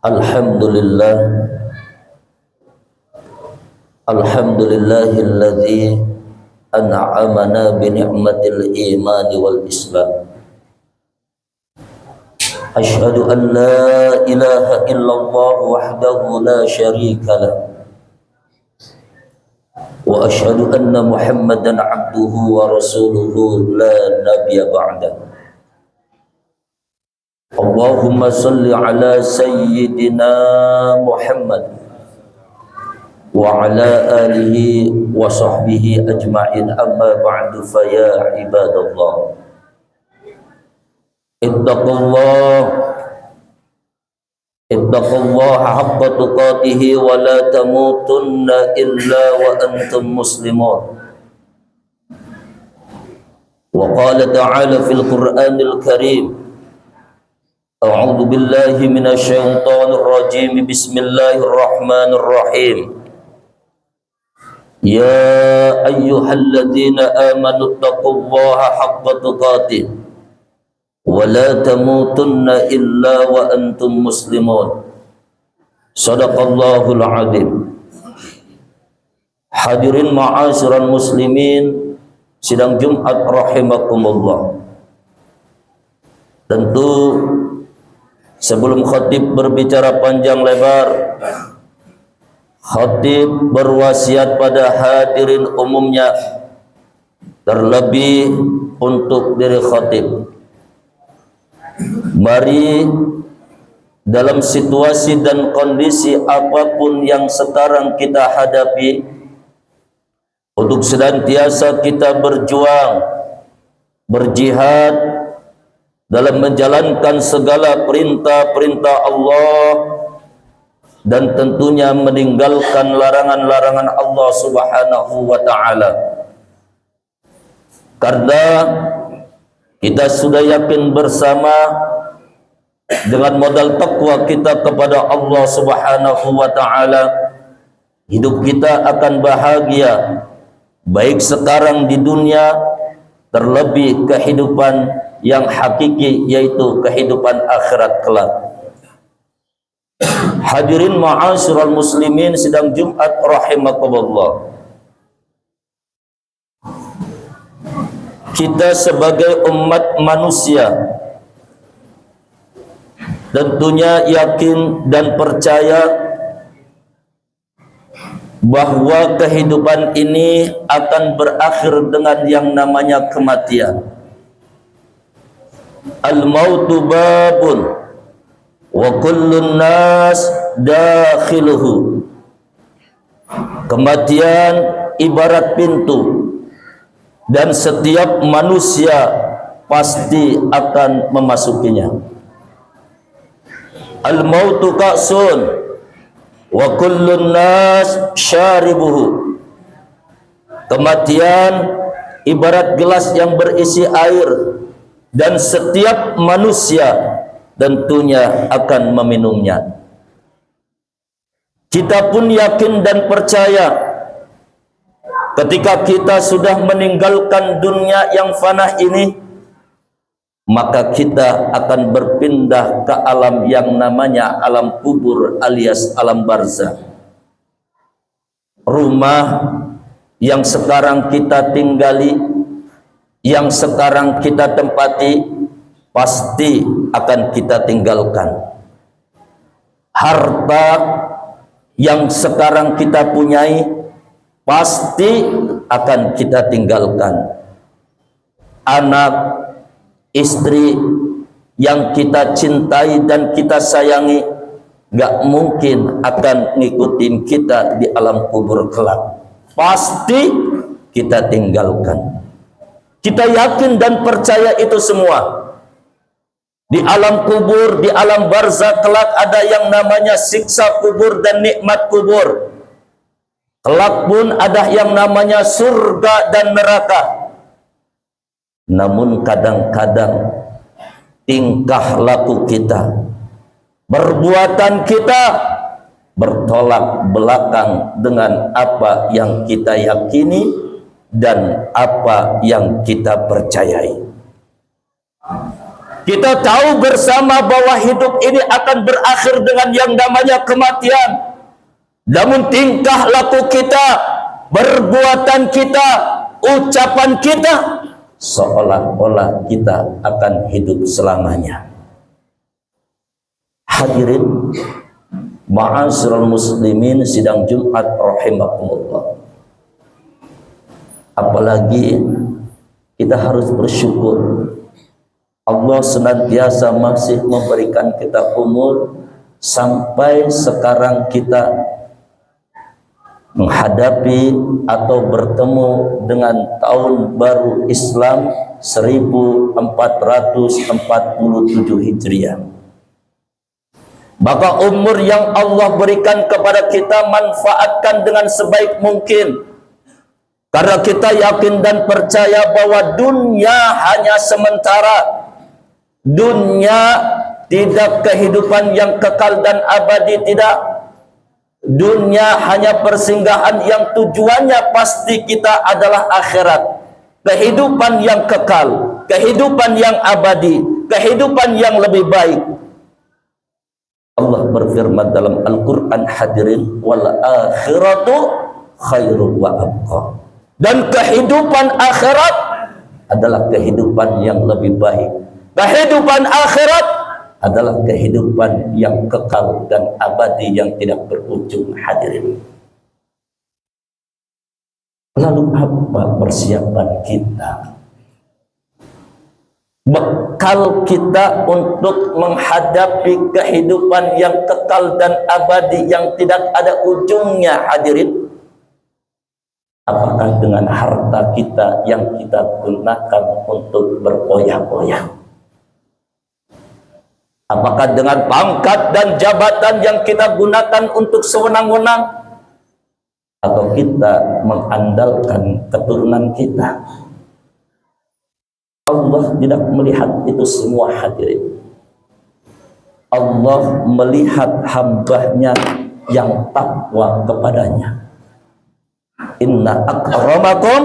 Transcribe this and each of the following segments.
Alhamdulillah, alhamdulillahilladzi an'amana bi ni'matil iman wal islam. Asyhadu an la ilaha illallah wahdahu la syarika lah, wa asyhadu anna Muhammadan abduhu wa rasuluhu la nabiyya ba'da. Allahumma salli ala sayyidina Muhammad wa ala alihi wa sahbihi ajma'in, amma ba'du, fa ya ibadallah ittaqullaha haqqa tuqatih wa la tamutunna illa wa antum muslimun. Wa qala ta'ala fil Qur'anil Karim, a'udzu billahi minasy syaithanir rajim, bismillahirrahmanirrahim. Ya ayyuhalladzina amanu taqullaha haqqa tuqatih wa la tamutunna illa wa antum muslimun. Shadaqallahul azim. Hadirin ma'asyiral muslimin sidang Jumat rahimakumullah. Tentu sebelum khatib berbicara panjang lebar, khatib berwasiat pada hadirin umumnya, terlebih untuk diri khatib. Mari dalam situasi dan kondisi apapun yang sekarang kita hadapi, untuk senantiasa kita berjuang, berjihad dalam menjalankan segala perintah-perintah Allah dan tentunya meninggalkan larangan-larangan Allah Subhanahu wa ta'ala. Karena kita sudah yakin bersama dengan modal takwa kita kepada Allah Subhanahu wa ta'ala, hidup kita akan bahagia, baik sekarang di dunia, terlebih kehidupan yang hakiki, yaitu kehidupan akhirat kelak. Hadirin ma'asyiral muslimin sidang Jumat rahimakumullah. Kita sebagai umat manusia tentunya yakin dan percaya bahwa kehidupan ini akan berakhir dengan yang namanya kematian. Al-mautu babun wa kullun nas dakhiluhu. Kematian ibarat pintu dan setiap manusia pasti akan memasukinya. Al-mautu ka'sun wa kullun nas syaribuhu. Kematian ibarat gelas yang berisi air dan setiap manusia tentunya akan meminumnya. Kita pun yakin dan percaya ketika kita sudah meninggalkan dunia yang fana ini, maka kita akan berpindah ke alam yang namanya alam kubur alias alam barzakh. Rumah yang sekarang kita tinggali, yang sekarang kita tempati, pasti akan kita tinggalkan. Harta yang sekarang kita punyai pasti akan kita tinggalkan. Anak, istri yang kita cintai dan kita sayangi gak mungkin akan ngikutin kita di alam kubur kelak. Pasti kita tinggalkan. Kita yakin dan percaya itu semua. Di alam kubur, di alam barzakh kelak ada yang namanya siksa kubur dan nikmat kubur. Kelak pun ada yang namanya surga dan neraka. Namun kadang-kadang tingkah laku kita, perbuatan kita bertolak belakang dengan apa yang kita yakini dan apa yang kita percayai. Kita tahu bersama bahwa hidup ini akan berakhir dengan yang namanya kematian. Namun tingkah laku kita, perbuatan kita, ucapan kita seolah-olah kita akan hidup selamanya. Hadirin ma'asyiral muslimin sidang Jumat rahimakumullah. Apalagi kita harus bersyukur Allah senantiasa masih memberikan kita umur sampai sekarang kita menghadapi atau bertemu dengan tahun baru Islam 1447 Hijriah. Maka umur yang Allah berikan kepada kita manfaatkan dengan sebaik mungkin. Karena kita yakin dan percaya bahwa dunia hanya sementara. Dunia tidak kehidupan yang kekal dan abadi, tidak. Dunia hanya persinggahan yang tujuannya pasti kita adalah akhirat. Kehidupan yang kekal, kehidupan yang abadi, kehidupan yang lebih baik. Allah berfirman dalam Al-Quran, hadirin, wal akhiratu khairun wa abqa. Dan kehidupan akhirat adalah kehidupan yang lebih baik. Kehidupan akhirat adalah kehidupan yang kekal dan abadi yang tidak berujung, hadirin. Lalu apa persiapan kita? Bekal kita untuk menghadapi kehidupan yang kekal dan abadi yang tidak ada ujungnya, hadirin. Apakah dengan harta kita yang kita gunakan untuk berpoya-poya? Apakah dengan pangkat dan jabatan yang kita gunakan untuk sewenang-wenang? Atau kita mengandalkan keturunan kita? Allah tidak melihat itu semua, hadirin. Allah melihat hambanya yang takwa kepadanya. Inna akramakum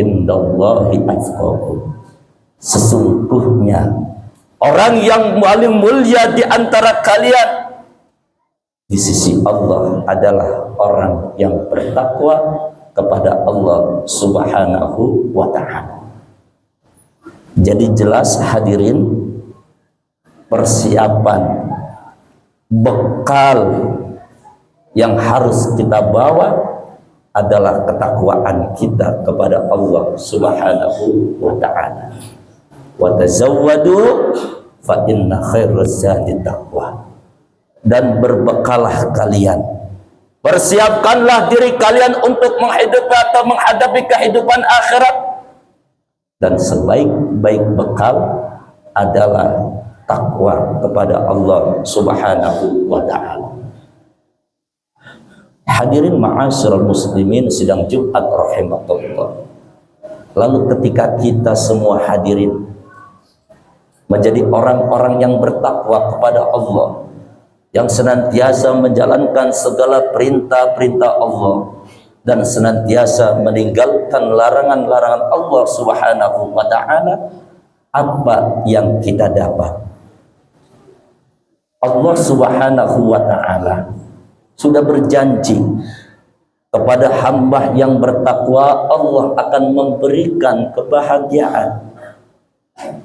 indallahi atqakum. Sesungguhnya orang yang paling mulia di antara kalian di sisi Allah adalah orang yang bertakwa kepada Allah Subhanahu wa ta'ala. Jadi jelas, hadirin, persiapan bekal yang harus kita bawa adalah ketakwaan kita kepada Allah Subhanahu wa ta'ala. Wa tazawwadu fa inna khairaz zadi taqwa. Dan berbekalah kalian, persiapkanlah diri kalian untuk menghadapi kehidupan akhirat, dan sebaik-baik bekal adalah takwa kepada Allah Subhanahu wa ta'ala. Hadirin ma'asyiral muslimin sidang Jumat rahimakumullah. Lalu ketika kita semua hadirin menjadi orang-orang yang bertakwa kepada Allah, yang senantiasa menjalankan segala perintah-perintah Allah dan senantiasa meninggalkan larangan-larangan Allah Subhanahu wa ta'ala, apa yang kita dapat? Allah Subhanahu wa ta'ala sudah berjanji kepada hamba yang bertakwa, Allah akan memberikan kebahagiaan,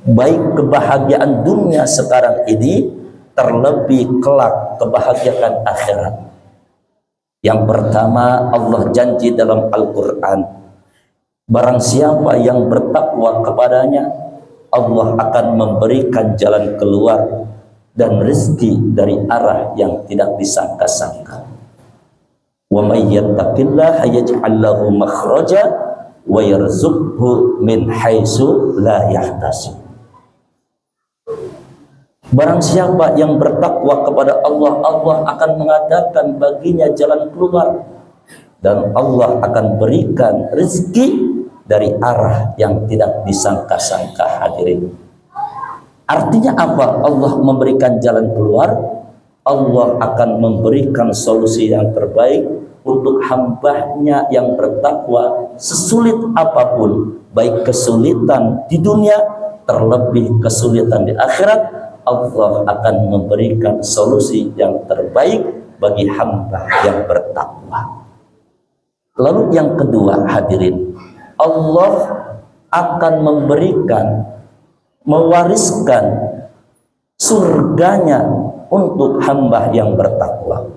baik kebahagiaan dunia sekarang ini, terlebih kelak kebahagiaan akhirat. Yang pertama, Allah janji dalam Al-Quran, barang siapa yang bertakwa kepadanya, Allah akan memberikan jalan keluar dan rezeki dari arah yang tidak disangka-sangka. Wa may yattaqillaha yaj'al lahu makhraja wa yarzuqhu min haitsu la yahtasib. Barang siapa yang bertakwa kepada Allah, Allah akan mengadakan baginya jalan keluar dan Allah akan berikan rezeki dari arah yang tidak disangka-sangka, hadirin. Artinya apa Allah memberikan jalan keluar? Allah akan memberikan solusi yang terbaik untuk hambanya yang bertakwa sesulit apapun, baik kesulitan di dunia, terlebih kesulitan di akhirat. Allah akan memberikan solusi yang terbaik bagi hamba yang bertakwa. Lalu yang kedua, hadirin, Allah akan memberikan, mewariskan surganya untuk hamba yang bertakwa.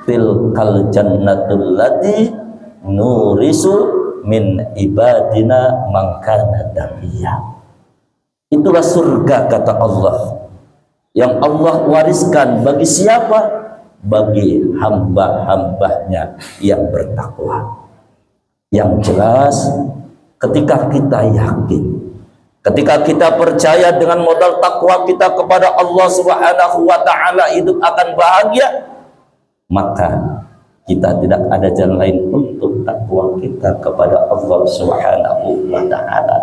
Tilkal jannatul lati nurisu min ibadina man kana taqiyya. Itulah surga, kata Allah, yang Allah wariskan bagi siapa? Bagi hamba-hambanya yang bertakwa. Yang jelas, ketika kita yakin, ketika kita percaya dengan modal takwa kita kepada Allah Subhanahu wa ta'ala, hidup akan bahagia, maka kita tidak ada jalan lain untuk takwa kita kepada Allah Subhanahu wa ta'ala.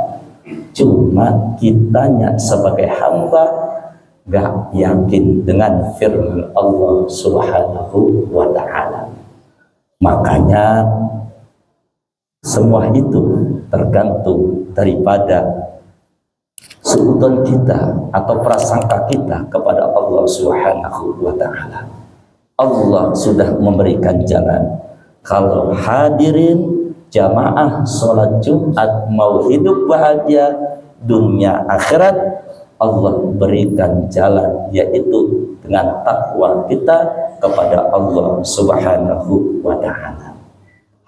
Cuma kitanya sebagai hamba gak yakin dengan firman Allah Subhanahu wa ta'ala. Makanya semua itu tergantung daripada seutuhan kita atau prasangka kita kepada Allah Subhanahu wa ta'ala. Allah sudah memberikan jalan. Kalau hadirin jamaah sholat Jumat mau hidup bahagia dunia akhirat, Allah berikan jalan, yaitu dengan takwa kita kepada Allah Subhanahu wa ta'ala.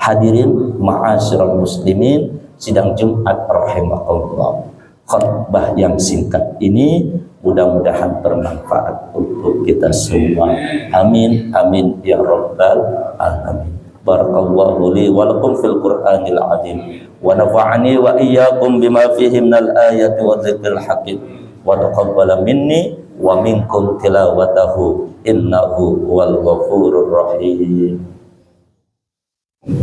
Hadirin ma'asyiral muslimin, sidang Jumat rahimakumullah. Khutbah yang singkat ini mudah-mudahan bermanfaat untuk kita semua. Amin amin ya rabbal alamin. Barakallahu li wa lakum fil Qur'anil azim wa nafa'ani wa iyyakum bima fihi minal ayati wa dzikril hakim wa taqabbala minni wa minkum tilawatahu innahu huwal ghafurur rahim.